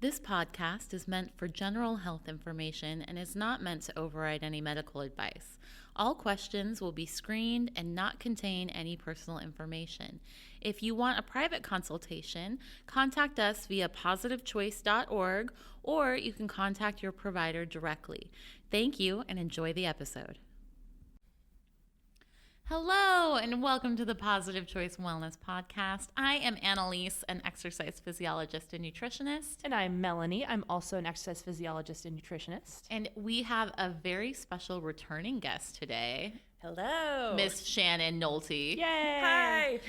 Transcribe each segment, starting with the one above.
This podcast is meant for general health information and is not meant to override any medical advice. All questions will be screened and not contain any personal information. If you want a private consultation, contact us via positivechoice.org or you can contact your provider directly. Thank you and enjoy the episode. Hello and welcome to the Positive Choice Wellness Podcast. I am Anneliese, an exercise physiologist and nutritionist. And I'm Melanie. I'm also an exercise physiologist and nutritionist. And we have a very special returning guest today. Hello. Miss Shannon Nolte. Yay. Hi.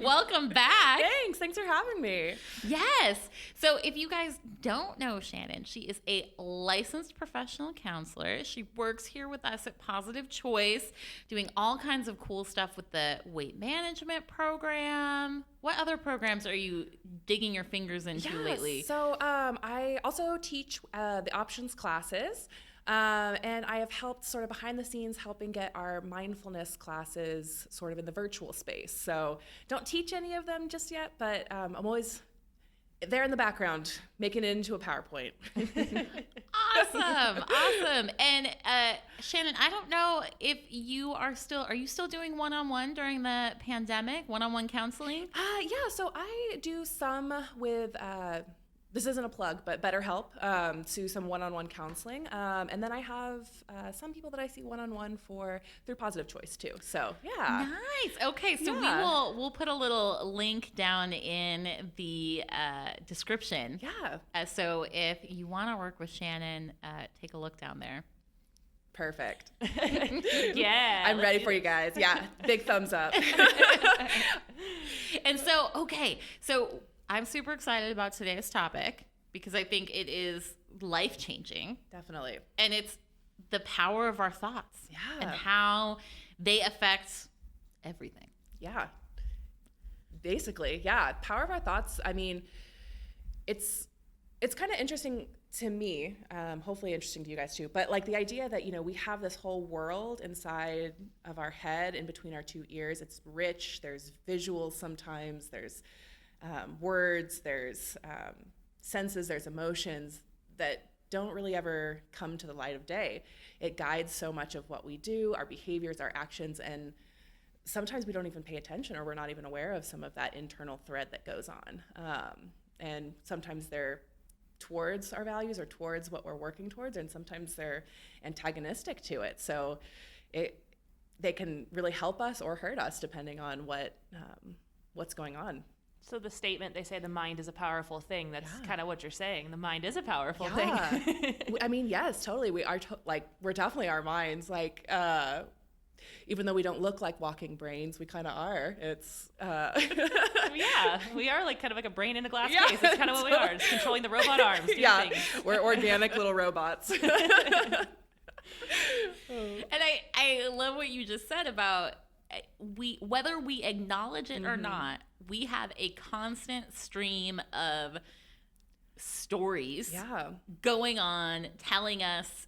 Welcome back. Thanks for having me. Yes. So if you guys don't know Shannon, she is a licensed professional counselor. She works here with us at Positive Choice, doing all kinds of cool stuff with the weight management program. What other programs are you digging your fingers into lately? So I also teach the options classes. And I have helped sort of behind the scenes helping get our mindfulness classes sort of in the virtual space. So don't teach any of them just yet, but I'm always there in the background making it into a PowerPoint. Awesome. And Shannon, I don't know if you are you still doing one-on-one during the pandemic, one-on-one counseling? Yeah, so I do some with this isn't a plug, but BetterHelp, to some one-on-one counseling. And then I have some people that I see one-on-one through Positive Choice too. So yeah. Nice. Okay, so we'll put a little link down in the description. Yeah. So if you want to work with Shannon, take a look down there. Perfect. Yeah. I'm ready for you guys. Yeah. Big thumbs up. And so I'm super excited about today's topic because I think it is life-changing. Definitely. And it's the power of our thoughts. Yeah. And how they affect everything. Yeah. Basically, yeah. Power of our thoughts. I mean, it's kind of interesting to me, hopefully interesting to you guys too, but like the idea that, we have this whole world inside of our head in between our two ears. It's rich. There's visuals sometimes. There's words, there's senses, there's emotions that don't really ever come to the light of day. It guides so much of what we do, our behaviors, our actions, and sometimes we don't even pay attention or we're not even aware of some of that internal thread that goes on. And sometimes they're towards our values or towards what we're working towards, and sometimes they're antagonistic to it. So they can really help us or hurt us depending on what's going on. So the statement, they say the mind is a powerful thing. That's kind of what you're saying. The mind is a powerful thing. I mean, yes, totally. We are we're definitely our minds. Like, even though we don't look like walking brains, we kind of are. It's yeah, we are like kind of like a brain in a glass case. That's kind of what we are. Just controlling the robot arms. Doing things. We're organic little robots. And I love what you just said about whether we acknowledge it or not, we have a constant stream of stories going on, telling us,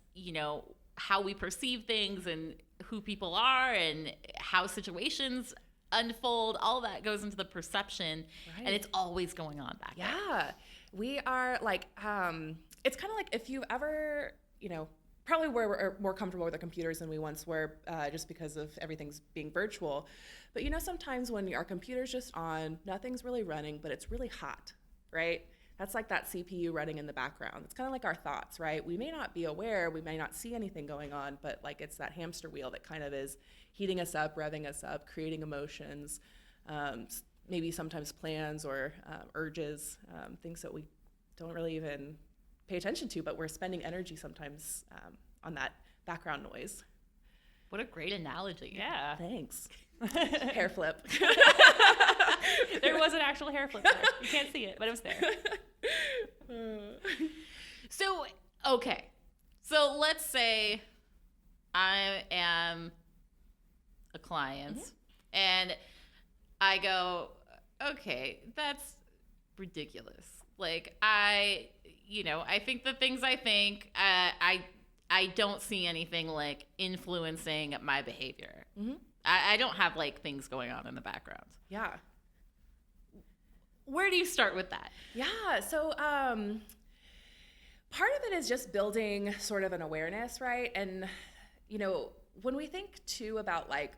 how we perceive things and who people are and how situations unfold. All that goes into the perception, and it's always going on back there. We are like, it's kind of like if you ever, probably we're more comfortable with our computers than we once were, just because of everything's being virtual. But sometimes when our computer's just on, nothing's really running, but it's really hot, right? That's like that CPU running in the background. It's kind of like our thoughts, right? We may not be aware, we may not see anything going on, but like it's that hamster wheel that kind of is heating us up, revving us up, creating emotions, maybe sometimes plans or urges, things that we don't really even pay attention to, but we're spending energy sometimes on that background noise. What a great analogy. Yeah. Thanks. Hair flip. There was an actual hair flip there. You can't see it, but it was there. So, okay. So let's say I am a client and I go, okay, that's ridiculous. Like I think the things I think, I don't see anything like influencing my behavior. Mm-hmm. I don't have like things going on in the background. Yeah. Where do you start with that? Yeah. So Part of it is just building sort of an awareness, right? And, when we think too about like,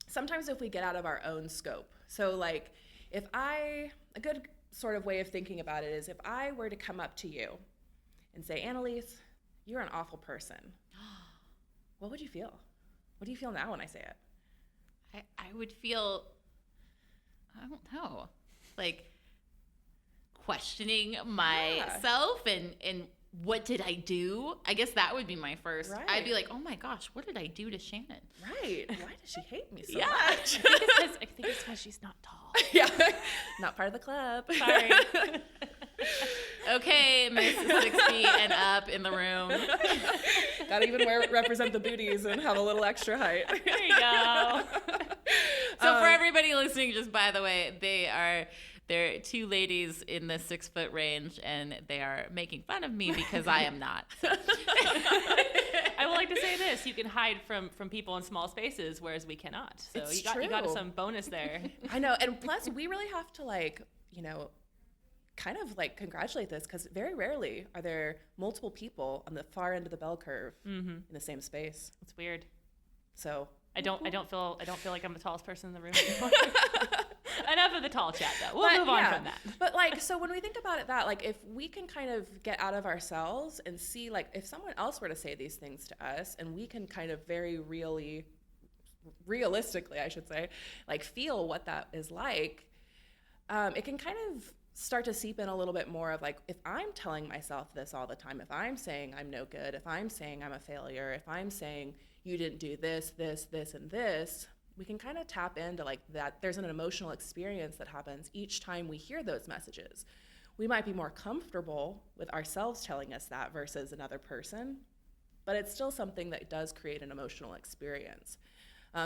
sometimes if we get out of our own scope, so like a good sort of way of thinking about it is if I were to come up to you and say, Anneliese, you're an awful person, what would you feel? What do you feel now when I say it? I would feel, I don't know, like questioning myself and what did I do? I guess that would be my first. Right. I'd be like, oh my gosh, what did I do to Shannon? Right. Why does she hate me so Yeah. much? I think it's because she's not tall. Yeah. Not part of the club. Sorry. Okay, Miss 6 feet and up in the room. Gotta even represent the booties and have a little extra height. There you go. So for everybody listening, just by the way, they're two ladies in the 6 foot range, and they are making fun of me because I am not. So. I would like to say this: you can hide from people in small spaces, whereas we cannot. So It's you got true. some bonus there. I know, and plus we really have to kind of like congratulate this because very rarely are there multiple people on the far end of the bell curve in the same space. It's weird. So I don't feel like I'm the tallest person in the room anymore. Enough of the tall chat, though. We'll move on from that. But so when we think about it, that if we can kind of get out of ourselves and see if someone else were to say these things to us, and we can kind of very realistically, I should say, feel what that is like, it can kind of start to seep in a little bit more of if I'm telling myself this all the time, if I'm saying I'm no good, if I'm saying I'm a failure, if I'm saying you didn't do this, this, this, and this, we can kind of tap into that. There's an emotional experience that happens each time we hear those messages. We might be more comfortable with ourselves telling us that versus another person, but it's still something that does create an emotional experience.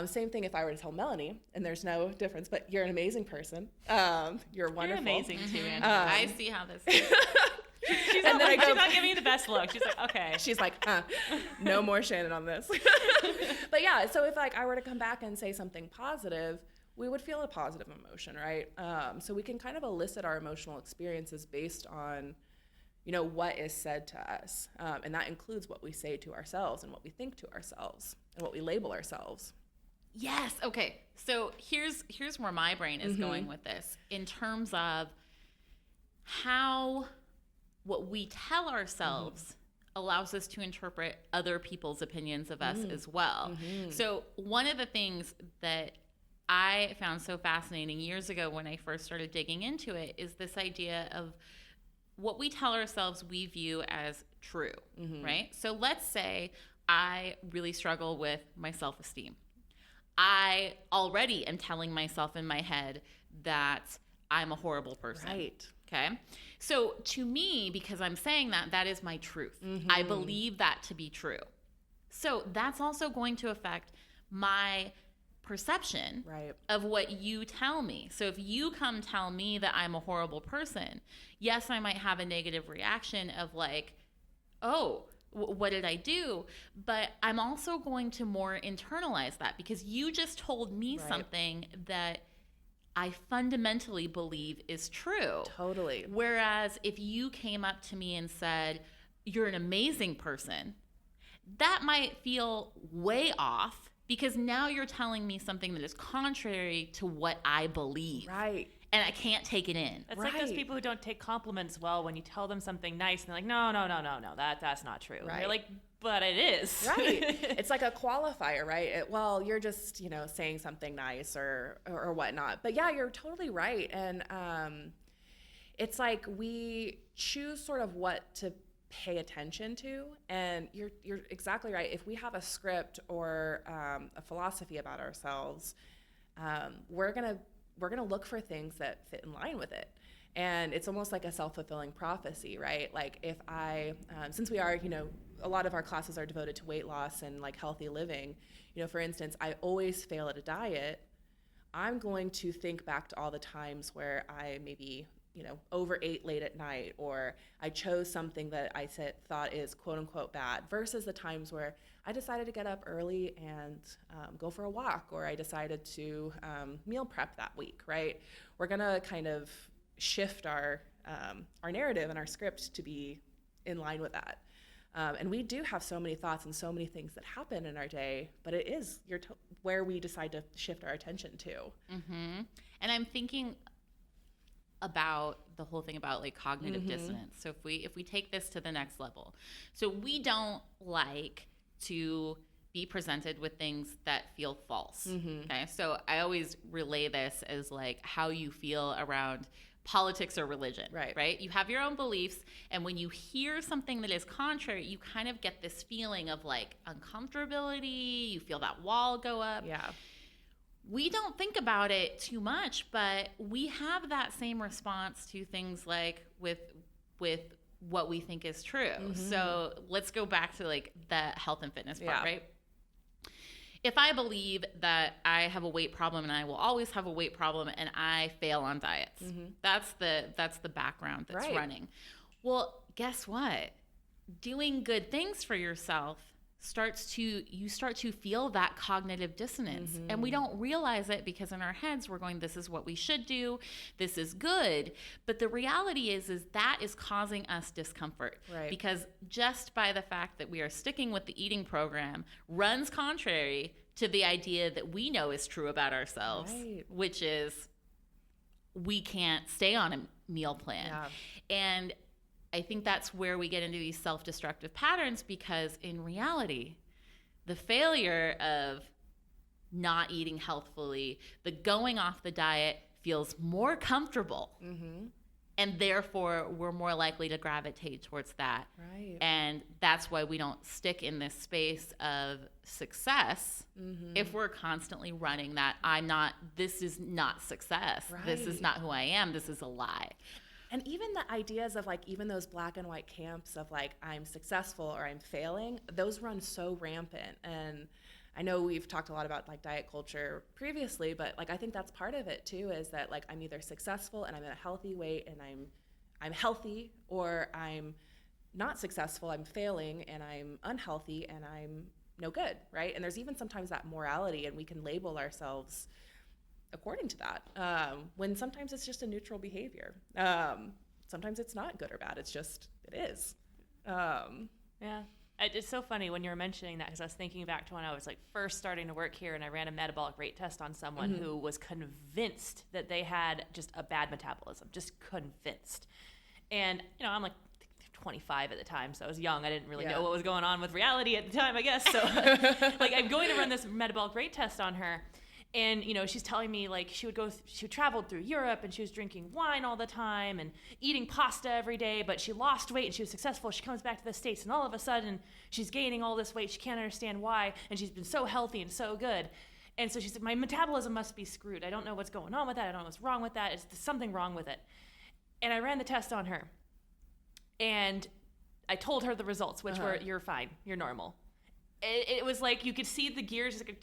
Same thing if I were to tell Melanie, and there's no difference, but you're an amazing person. You're wonderful. You're amazing too, Anne. I see how this is. She's not giving me the best look. She's like, okay. She's like, no more Shannon on this. But yeah, so if I were to come back and say something positive, we would feel a positive emotion, right? So we can kind of elicit our emotional experiences based on, what is said to us. And that includes what we say to ourselves and what we think to ourselves and what we label ourselves. Yes. Okay. So here's where my brain is going with this in terms of how what we tell ourselves allows us to interpret other people's opinions of us as well. So one of the things that I found so fascinating years ago when I first started digging into it is this idea of what we tell ourselves we view as true, right? So let's say I really struggle with my self-esteem. I already am telling myself in my head that I'm a horrible person. Right. Okay. So to me, because I'm saying that is my truth. I believe that to be true. So that's also going to affect my perception of what you tell me. So if you come tell me that I'm a horrible person, yes, I might have a negative reaction of oh, what did I do? But I'm also going to more internalize that because you just told me something that I fundamentally believe is true. Totally. Whereas if you came up to me and said, you're an amazing person, that might feel way off because now you're telling me something that is contrary to what I believe. Right. And I can't take it in. It's like those people who don't take compliments well when you tell them something nice and they're like, no, that's not true. Right. You're like, but it is. Right. It's like a qualifier, right? You're just, saying something nice or whatnot. But yeah, you're totally right. And it's like we choose sort of what to pay attention to. And you're exactly right. If we have a script or a philosophy about ourselves, we're gonna look for things that fit in line with it. And it's almost like a self-fulfilling prophecy, right? Like if I, since we are, a lot of our classes are devoted to weight loss and healthy living, for instance, I always fail at a diet. I'm going to think back to all the times where I maybe, overate late at night, or I chose something that I thought is quote unquote bad, versus the times where I decided to get up early and go for a walk, or I decided to meal prep that week, right? We're gonna kind of shift our narrative and our script to be in line with that. And we do have so many thoughts and so many things that happen in our day, but it is where we decide to shift our attention to. Mm-hmm. And I'm thinking about the whole thing about like cognitive dissonance. So if we take this to the next level, so we don't like to be presented with things that feel false. Okay, so I always relay this as like how you feel around politics or religion, right? You have your own beliefs, and when you hear something that is contrary, you kind of get this feeling of like uncomfortability. You feel that wall go up. Yeah. We don't think about it too much, but we have that same response to things like with what we think is true. So let's go back to like the health and fitness part, right? If I believe that I have a weight problem and I will always have a weight problem and I fail on diets, that's the background that's running. Well, guess what? Doing good things for yourself you start to feel that cognitive dissonance. And we don't realize it because in our heads we're going, this is what we should do, this is good. But the reality is that is causing us discomfort. Because just by the fact that we are sticking with the eating program runs contrary to the idea that we know is true about ourselves, which is we can't stay on a meal plan. And I think that's where we get into these self-destructive patterns, because in reality, the failure of not eating healthfully, the going off the diet feels more comfortable. And therefore, we're more likely to gravitate towards that. And that's why we don't stick in this space of success if we're constantly running that, this is not success. This is not who I am. This is a lie. And even the ideas of like, even those black and white camps of like, I'm successful or I'm failing, those run so rampant. And I know we've talked a lot about like diet culture previously, but like, I think that's part of it too, is that like, I'm either successful and I'm at a healthy weight and I'm healthy, or I'm not successful, I'm failing and I'm unhealthy and I'm no good, right? And there's even sometimes that morality, and we can label ourselves according to that, when sometimes it's just a neutral behavior. Sometimes it's not good or bad, it is. Yeah. It's so funny when you're mentioning that, because I was thinking back to when I was like first starting to work here, and I ran a metabolic rate test on someone who was convinced that they had just a bad metabolism, just convinced. And, I'm like 25 at the time, so I was young. I didn't really know what was going on with reality at the time, I guess. So like, I'm going to run this metabolic rate test on her. And, she's telling me like she traveled through Europe and she was drinking wine all the time and eating pasta every day, but she lost weight and she was successful. She comes back to the States and all of a sudden she's gaining all this weight. She can't understand why. And she's been so healthy and so good. And so she said, my metabolism must be screwed. I don't know what's going on with that. I don't know what's wrong with that. There's something wrong with it. And I ran the test on her. And I told her the results, which were, you're fine. You're normal. It was like you could see the gears just like,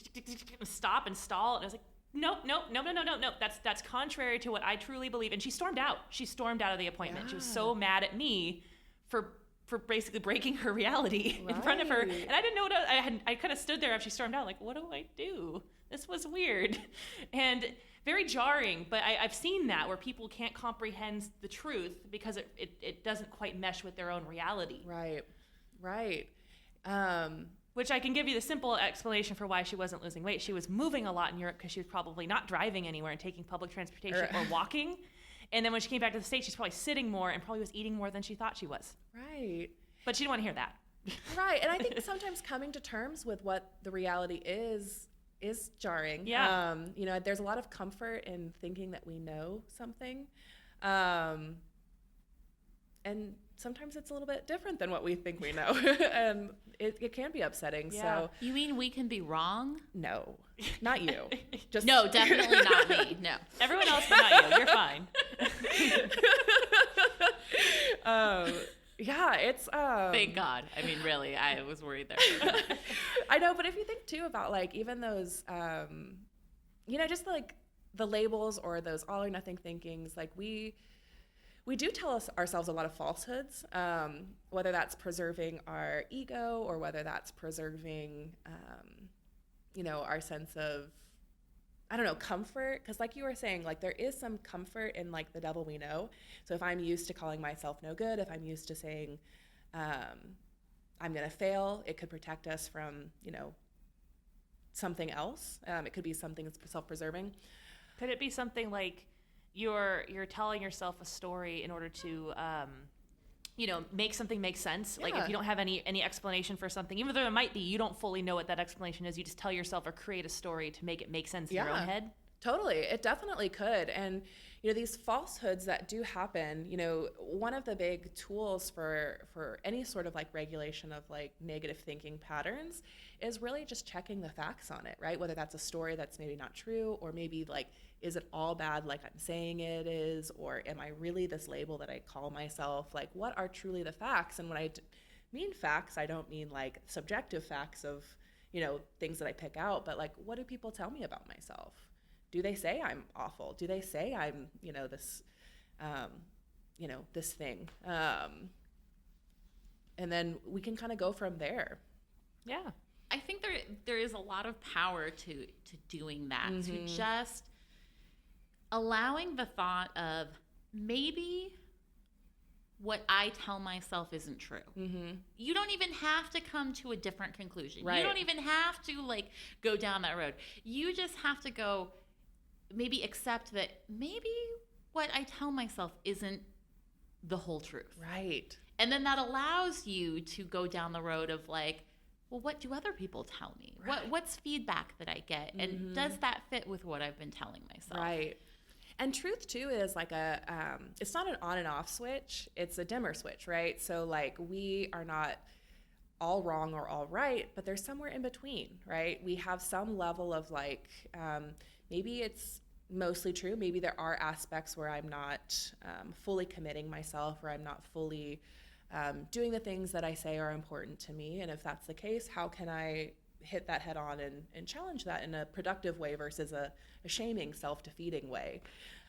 stop and stall, and I was like, no. That's contrary to what I truly believe. And she stormed out. She stormed out of the appointment. Yeah. She was so mad at me for basically breaking her reality in front of her. And I didn't know what I kind of stood there after she stormed out, like, what do I do? This was weird and very jarring. But I've seen that where people can't comprehend the truth because it doesn't quite mesh with their own reality. Right. Which I can give you the simple explanation for why she wasn't losing weight. She was moving a lot in Europe because she was probably not driving anywhere and taking public transportation or walking. And then when she came back to the States, she's probably sitting more and probably was eating more than she thought she was. Right. But she didn't want to hear that. Right. And I think sometimes coming to terms with what the reality is jarring. Yeah. There's a lot of comfort in thinking that we know something. And sometimes it's a little bit different than what we think we know. And it can be upsetting. Yeah. So you mean we can be wrong? No, not you. No, definitely not me. No. Everyone else but not you. You're fine. Yeah, it's thank God. I mean, really, I was worried there. I know, but if you think too about like even those just like the labels or those all or nothing thinkings, like we do tell ourselves a lot of falsehoods, whether that's preserving our ego or whether that's preserving, our sense of, comfort. Because like you were saying, like there is some comfort in like the devil we know. So if I'm used to calling myself no good, if I'm used to saying, I'm going to fail. It could protect us from, something else. It could be something that's self-preserving. Could it be something like you're telling yourself a story in order to make something make sense? Like if you don't have any explanation for something, even though there might be, you don't fully know what that explanation is, you just tell yourself or create a story to make it make sense in your own head? Totally. It definitely could. And, these falsehoods that do happen, one of the big tools for any sort of like regulation of like negative thinking patterns is really just checking the facts on it, right? Whether that's a story that's maybe not true, or maybe like, is it all bad like I'm saying it is, or am I really this label that I call myself? Like, what are truly the facts? And when I mean facts, I don't mean like subjective facts of, things that I pick out, but like, what do people tell me about myself? Do they say I'm awful? Do they say I'm, this, this thing? And then we can kind of go from there. Yeah. I think there is a lot of power to doing that, to just allowing the thought of maybe what I tell myself isn't true. You don't even have to come to a different conclusion. Right. You don't even have to like go down that road. You just have to go, maybe accept that maybe what I tell myself isn't the whole truth. Right. And then that allows you to go down the road of like, well, what do other people tell me? Right. What's feedback that I get? And does that fit with what I've been telling myself? Right. And truth too is like it's not an on and off switch, it's a dimmer switch, right? So like we are not all wrong or all right, but there's somewhere in between, right? We have some level of like, maybe it's mostly true. Maybe there are aspects where I'm not fully committing myself, or I'm not fully doing the things that I say are important to me. And if that's the case, how can I hit that head on and challenge that in a productive way versus a shaming, self-defeating way?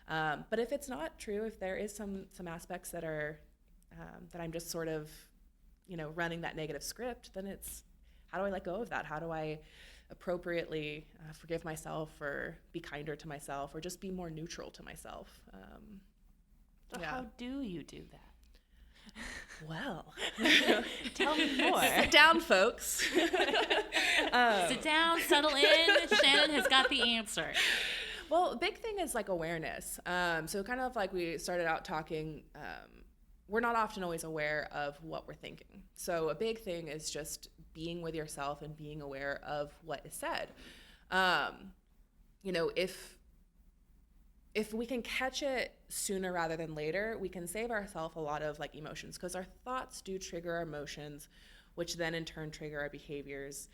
But if it's not true, if there is some aspects that are that I'm just sort of, running that negative script, then it's, how do I let go of that? How do I appropriately forgive myself, or be kinder to myself, or just be more neutral to myself? So how do you do that? Well, tell me more. Sit down, folks. Sit down, settle in. Shannon has got the answer. Well, big thing is like awareness. So kind of like we started out talking, we're not often always aware of what we're thinking. So a big thing is just being with yourself and being aware of what is said. If we can catch it sooner rather than later, we can save ourselves a lot of like emotions, because our thoughts do trigger our emotions, which then in turn trigger our behaviors,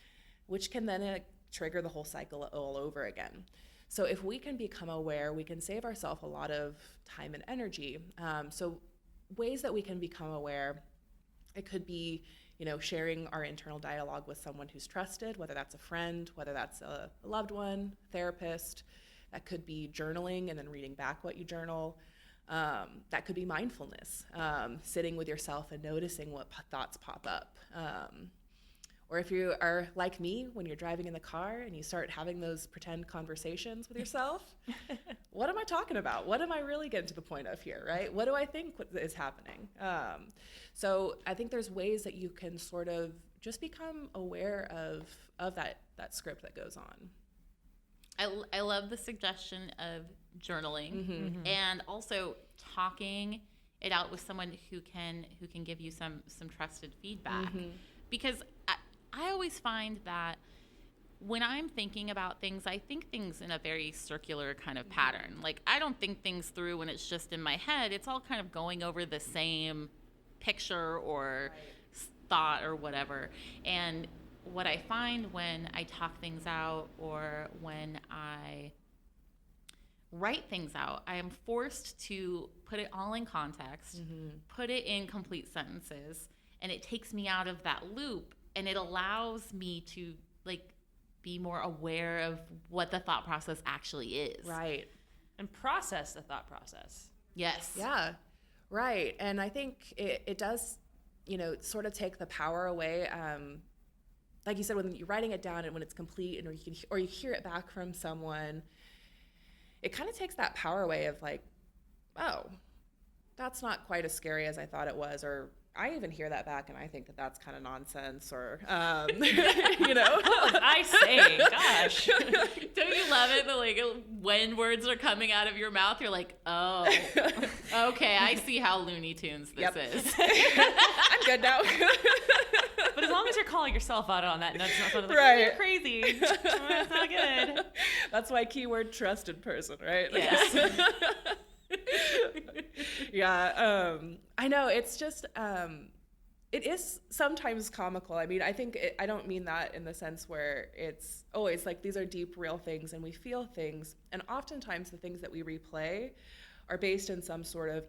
which can then trigger the whole cycle all over again. So if we can become aware, we can save ourselves a lot of time and energy. So ways that we can become aware, it could be, sharing our internal dialogue with someone who's trusted, whether that's a friend, whether that's a loved one, therapist. That could be journaling and then reading back what you journal. That could be mindfulness, sitting with yourself and noticing what thoughts pop up. Or if you are like me, when you're driving in the car and you start having those pretend conversations with yourself, what am I talking about? What am I really getting to the point of here, right? What do I think is happening? So I think there's ways that you can sort of just become aware of that script that goes on. I love the suggestion of journaling, and also talking it out with someone who can give you some trusted feedback. Because I always find that when I'm thinking about things, I think things in a very circular kind of pattern. Like, I don't think things through when it's just in my head. It's all kind of going over the same picture or thought or whatever. And what I find when I talk things out, or when I write things out, I am forced to put it all in context, put it in complete sentences, and it takes me out of that loop, and it allows me to like be more aware of what the thought process actually is. Right. And process the thought process. Yes. Yeah. Right. And I think it does, sort of take the power away. Like you said, when you're writing it down and when it's complete, and or you hear it back from someone, it kind of takes that power away of like, oh, that's not quite as scary as I thought it was, or I even hear that back and I think that that's kind of nonsense, or, What was I saying? Gosh. Don't you love it that like when words are coming out of your mouth, you're like, oh, okay, I see how Looney Tunes this is. I'm good now. But as long as you're calling yourself out on that, and that's not something like, Right. you're crazy. That's not good. That's why keyword trusted person, right? Yes. Yeah. I know, it's just, it is sometimes comical. I mean, I don't mean that in the sense where it's always like these are deep, real things and we feel things. And oftentimes the things that we replay are based in some sort of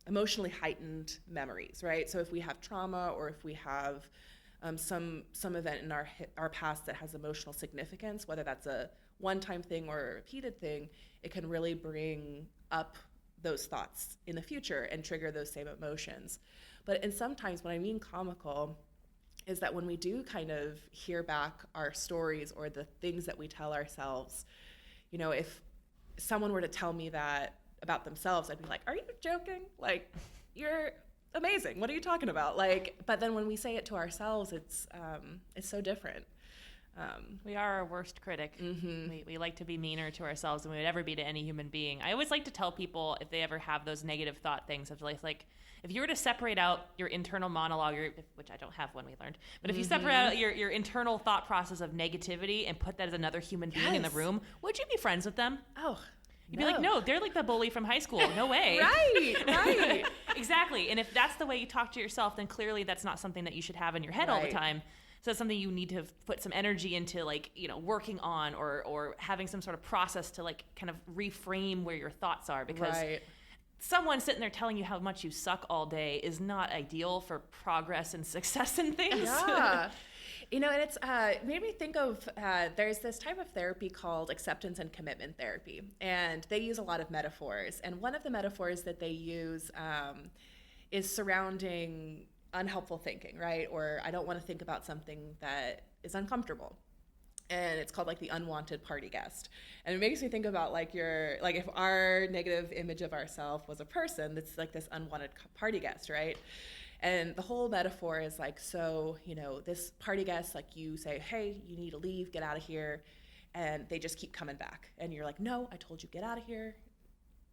emotionally heightened memories, right? So if we have trauma, or if we have some event in our past that has emotional significance, whether that's a one-time thing or a repeated thing, it can really bring up those thoughts in the future and trigger those same emotions. And sometimes when I mean comical is that when we do kind of hear back our stories or the things that we tell ourselves, if someone were to tell me that about themselves, I'd be like, are you joking? Like, you're amazing. What are you talking about? Like, but then when we say it to ourselves, it's so different. We are our worst critic. Mm-hmm. We like to be meaner to ourselves than we would ever be to any human being. I always like to tell people if they ever have those negative thought things of like if you were to separate out your internal monologue, which I don't have one, we learned, but if you separate out your internal thought process of negativity and put that as another human being in the room, would you be friends with them? Oh, You'd be like, no, they're like the bully from high school. No way. Right. Exactly. And if that's the way you talk to yourself, then clearly that's not something that you should have in your head all the time. So it's something you need to put some energy into, like, working on or having some sort of process to like kind of reframe where your thoughts are, because someone sitting there telling you how much you suck all day is not ideal for progress and success and things. Yeah. And it's made me think of, there's this type of therapy called acceptance and commitment therapy, and they use a lot of metaphors. And one of the metaphors that they use is surrounding unhelpful thinking, right? Or I don't want to think about something that is uncomfortable. And it's called like the unwanted party guest. And it makes me think about like if our negative image of ourselves was a person that's like this unwanted party guest, right? And the whole metaphor is like, so, this party guest, like you say, hey, you need to leave, get out of here. And they just keep coming back. And you're like, no, I told you, get out of here.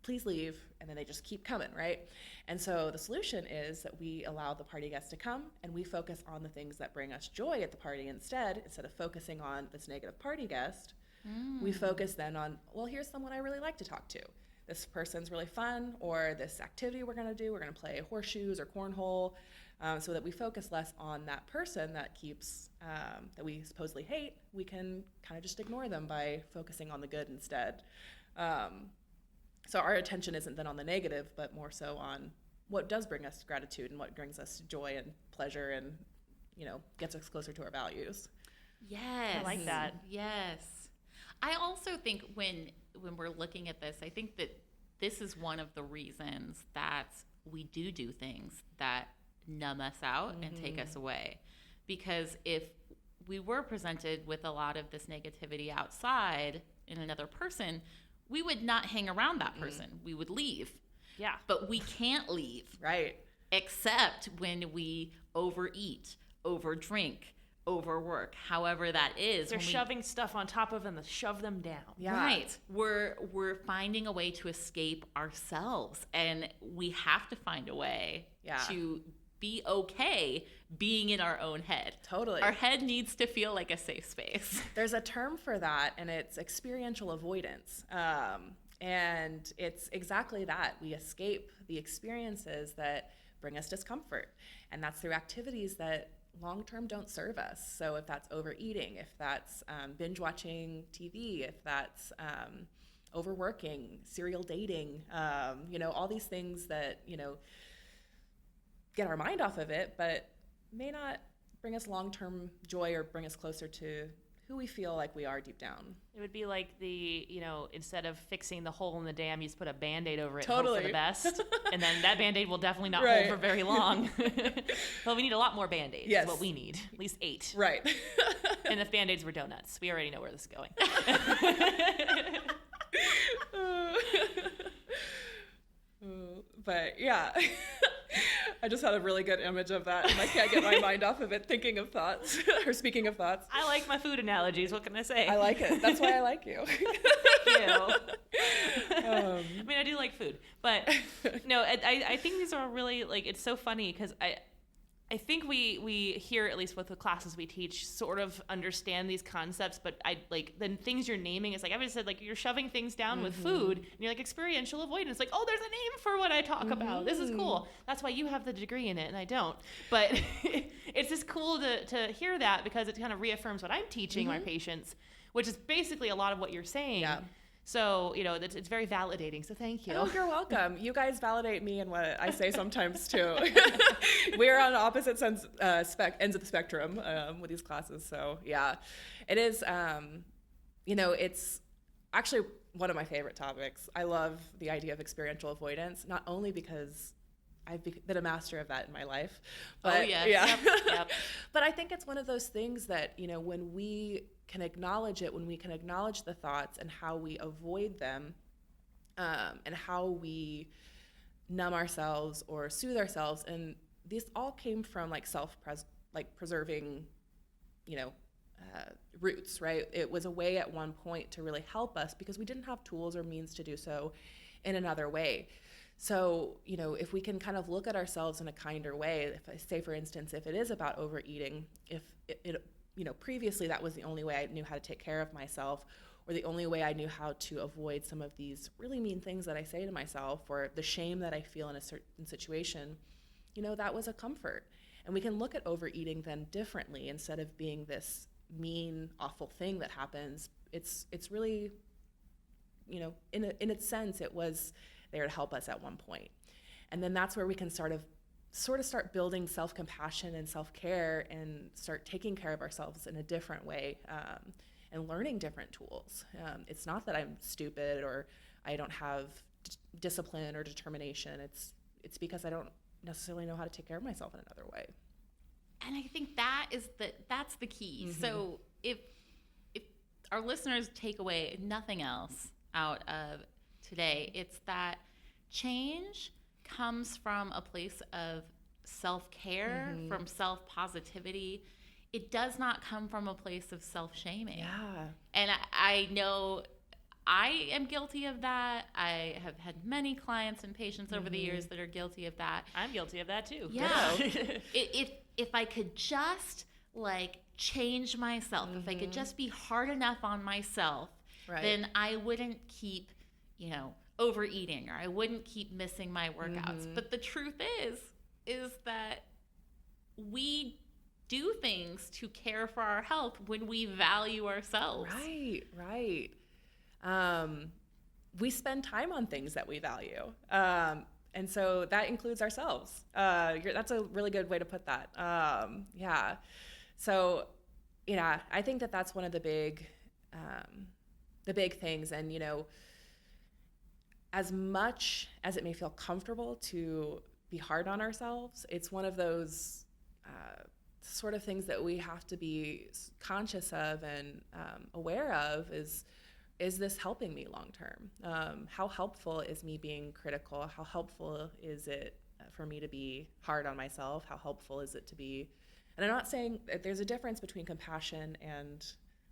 Please leave. And then they just keep coming, right? And so the solution is that we allow the party guest to come and we focus on the things that bring us joy at the party instead of focusing on this negative party guest. We focus then on, well, here's someone I really like to talk to. This person's really fun, or this activity we're going to do, we're going to play horseshoes or cornhole, so that we focus less on that person that keeps, that we supposedly hate. We can kind of just ignore them by focusing on the good instead. So our attention isn't then on the negative, but more so on what does bring us gratitude and what brings us joy and pleasure and, gets us closer to our values. Yes. I like that. Yes. I also think when we're looking at this, I think that this is one of the reasons that we do things that numb us out and take us away. Because if we were presented with a lot of this negativity outside in another person, we would not hang around that person. We would leave. Yeah. But we can't leave. Right. Except when we overeat, overdrink, overwork, however that is. They're shoving stuff on top of them to shove them down. Yeah. Right. We're finding a way to escape ourselves, and we have to find a way to be okay being in our own head. Totally. Our head needs to feel like a safe space. There's a term for that, and it's experiential avoidance. And it's exactly that. We escape the experiences that bring us discomfort, and that's through activities that long-term don't serve us. So if that's overeating, if that's binge watching TV, if that's overworking, serial dating, all these things that, get our mind off of it, but may not bring us long-term joy or bring us closer to who we feel like we are deep down. It would be like instead of fixing the hole in the dam, you just put a Band-Aid over it, Totally. hope for the best. And then that Band-Aid will definitely not Right. hold for very long. Well, we need a lot more Band-Aids. Yes. Is what we need. At least 8. Right. And if Band-Aids were donuts, we already know where this is going. But yeah. I just had a really good image of that, and I can't get my mind off of it thinking of thoughts or speaking of thoughts. I like my food analogies. What can I say? I like it. That's why I like you. Thank you. I mean, I do like food, but no, I think these are really, like, it's so funny because I think we here, at least with the classes we teach, sort of understand these concepts, but the things you're naming is like, I just said, like, you're shoving things down with food, and you're like, experiential avoidance. Like, oh, there's a name for what I talk about. This is cool. That's why you have the degree in it and I don't. But it's just cool to hear that, because it kind of reaffirms what I'm teaching my patients, which is basically a lot of what you're saying. Yeah. So, it's very validating. So thank you. Oh, you're welcome. You guys validate me and what I say sometimes too. We're on opposite ends of the spectrum with these classes. So yeah, it is, it's actually one of my favorite topics. I love the idea of experiential avoidance, not only because I've been a master of that in my life, but Yep. But I think it's one of those things that, when we can acknowledge it, when we can acknowledge the thoughts and how we avoid them, and how we numb ourselves or soothe ourselves, and these all came from preserving, roots, right? It was a way at one point to really help us because we didn't have tools or means to do so in another way. So, if we can kind of look at ourselves in a kinder way, if I say, for instance, if it is about overeating, if it previously that was the only way I knew how to take care of myself, or the only way I knew how to avoid some of these really mean things that I say to myself, or the shame that I feel in a certain situation, that was a comfort. And we can look at overeating then differently. Instead of being this mean, awful thing that happens, it's really, in its sense, it was there to help us at one point. And then that's where we can sort of start building self-compassion and self-care and start taking care of ourselves in a different way, and learning different tools. It's not that I'm stupid or I don't have discipline or determination. It's because I don't necessarily know how to take care of myself in another way. And I think that's the key. So if our listeners take away nothing else out of today, it's that change comes from a place of self-care, from self-positivity. It does not come from a place of self-shaming. Yeah. And I know I am guilty of that. I have had many clients and patients over the years that are guilty of that. I'm guilty of that too. Yeah. If I could just change myself, if I could just be hard enough on myself, then I wouldn't keep, overeating, or I wouldn't keep missing my workouts. But the truth is that we do things to care for our health when we value ourselves. Right. We spend time on things that we value. And so that includes ourselves. That's a really good way to put that. Yeah. So, I think that's one of the big things. And, as much as it may feel comfortable to be hard on ourselves, it's one of those sort of things that we have to be conscious of and aware of. Is this helping me long term? How helpful is me being critical? How helpful is it for me to be hard on myself? How helpful is it to be, and I'm not saying that there's a difference between compassion and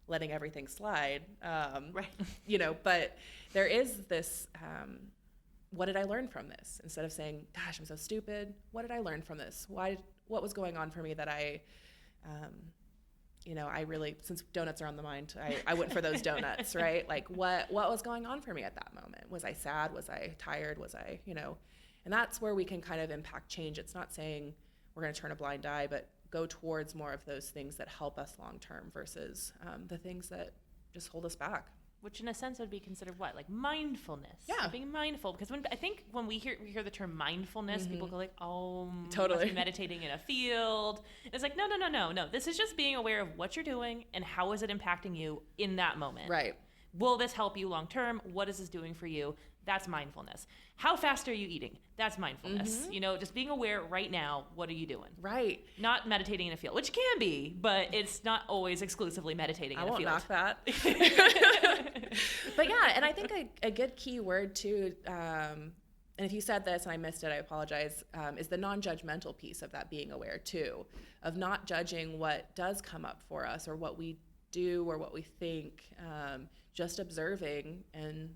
letting everything slide, but there is this, what did I learn from this? Instead of saying, gosh, I'm so stupid, what did I learn from this? What was going on for me that I really, since donuts are on the mind, I went for those donuts, right? Like what was going on for me at that moment? Was I sad? Was I tired? Was I, and that's where we can kind of impact change. It's not saying we're going to turn a blind eye, but go towards more of those things that help us long-term versus the things that just hold us back. Which in a sense would be considered what? Like mindfulness. Yeah. Being mindful. Because I think when we hear the term mindfulness, people go like, oh, totally. Must be meditating in a field. And it's like, no. This is just being aware of what you're doing and how is it impacting you in that moment. Right. Will this help you long term? What is this doing for you? That's mindfulness. How fast are you eating? That's mindfulness. Just being aware right now, what are you doing? Right. Not meditating in a field, which can be, but it's not always exclusively meditating in a field. I won't knock that. But yeah, and I think a good key word too, and and if you said this and I missed it, I apologize, is the non-judgmental piece of that being aware too, of not judging what does come up for us or what we do or what we think, just observing and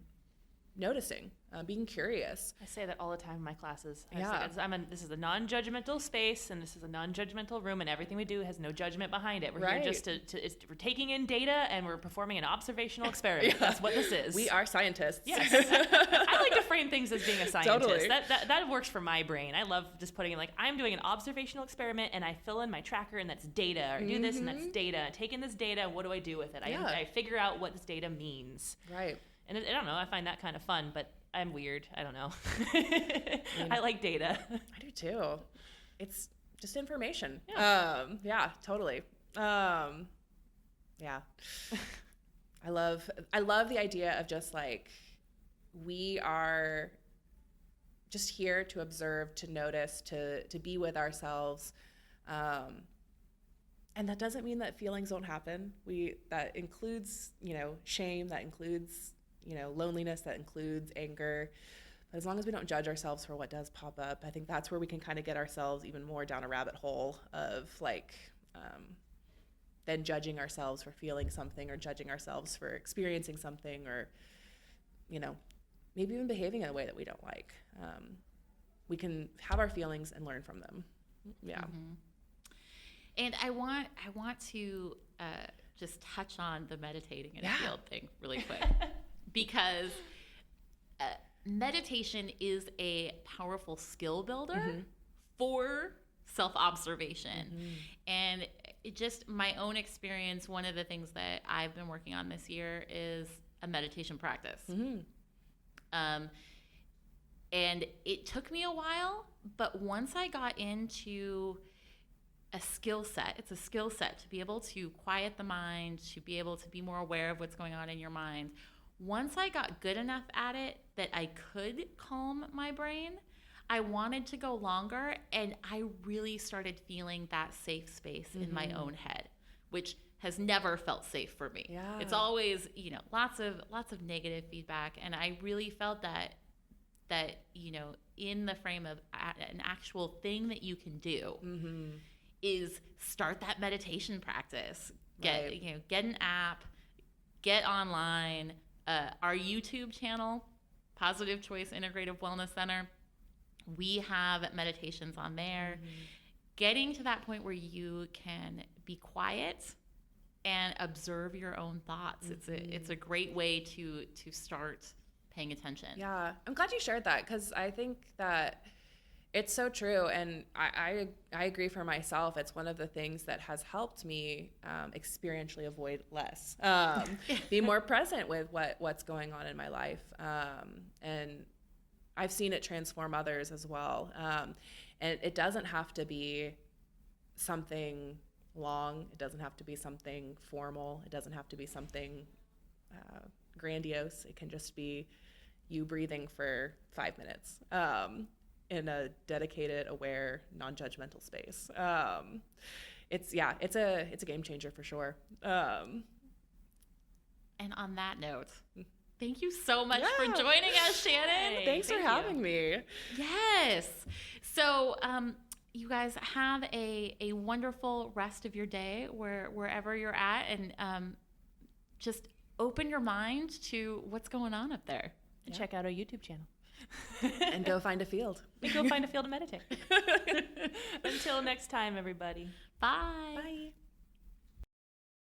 noticing, being curious. I say that all the time in my classes. Yeah. This is a non-judgmental space, and this is a non-judgmental room, and everything we do has no judgment behind it. We're here just we're taking in data, and we're performing an observational experiment. Yeah. That's what this is. We are scientists. Yes. I like to frame things as being a scientist. Totally. That works for my brain. I love just putting in, like, I'm doing an observational experiment, and I fill in my tracker, and that's data, or do this, and that's data. Taking this data, what do I do with it? I figure out what this data means. Right. And I don't know, I find that kind of fun, but I'm weird. I don't know. I like data. I do too. It's just information. Yeah, totally. Yeah. I love the idea of just like, we are just here to observe, to notice, to be with ourselves. And that doesn't mean that feelings don't happen. That includes, shame, that includes, loneliness, that includes anger. But as long as we don't judge ourselves for what does pop up, I think that's where we can kind of get ourselves even more down a rabbit hole of like, then judging ourselves for feeling something, or judging ourselves for experiencing something, or, maybe even behaving in a way that we don't like. We can have our feelings and learn from them. Yeah. Mm-hmm. And I want to just touch on the meditating in a field thing really quick. Because meditation is a powerful skill builder for self-observation. And just my own experience, one of the things that I've been working on this year is a meditation practice. And it took me a while, but once I got into a skill set, it's a skill set to be able to quiet the mind, to be able to be more aware of what's going on in your mind. Once I got good enough at it that I could calm my brain, I wanted to go longer, and I really started feeling that safe space in my own head, which has never felt safe for me. Yeah. It's always, lots of negative feedback, and I really felt that in the frame of an actual thing that you can do is start that meditation practice. Get an app, get online. Our YouTube channel, Positive Choice Integrative Wellness Center, we have meditations on there. Getting to that point where you can be quiet and observe your own thoughts. It's a great way to start paying attention. Yeah, I'm glad you shared that, because I think that it's so true, and I agree for myself. It's one of the things that has helped me experientially avoid less, be more present with what's going on in my life, and I've seen it transform others as well. And it doesn't have to be something long. It doesn't have to be something formal. It doesn't have to be something grandiose. It can just be you breathing for 5 minutes. In a dedicated, aware, non-judgmental space. It's a game changer for sure. And on that note, thank you so much for joining us, Shannon. Thanks for having me. Yes. So, you guys have a wonderful rest of your day wherever you're at, and just open your mind to what's going on up there. And check out our YouTube channel. And go find a field. And go find a field to meditate. Until next time, everybody. Bye. Bye.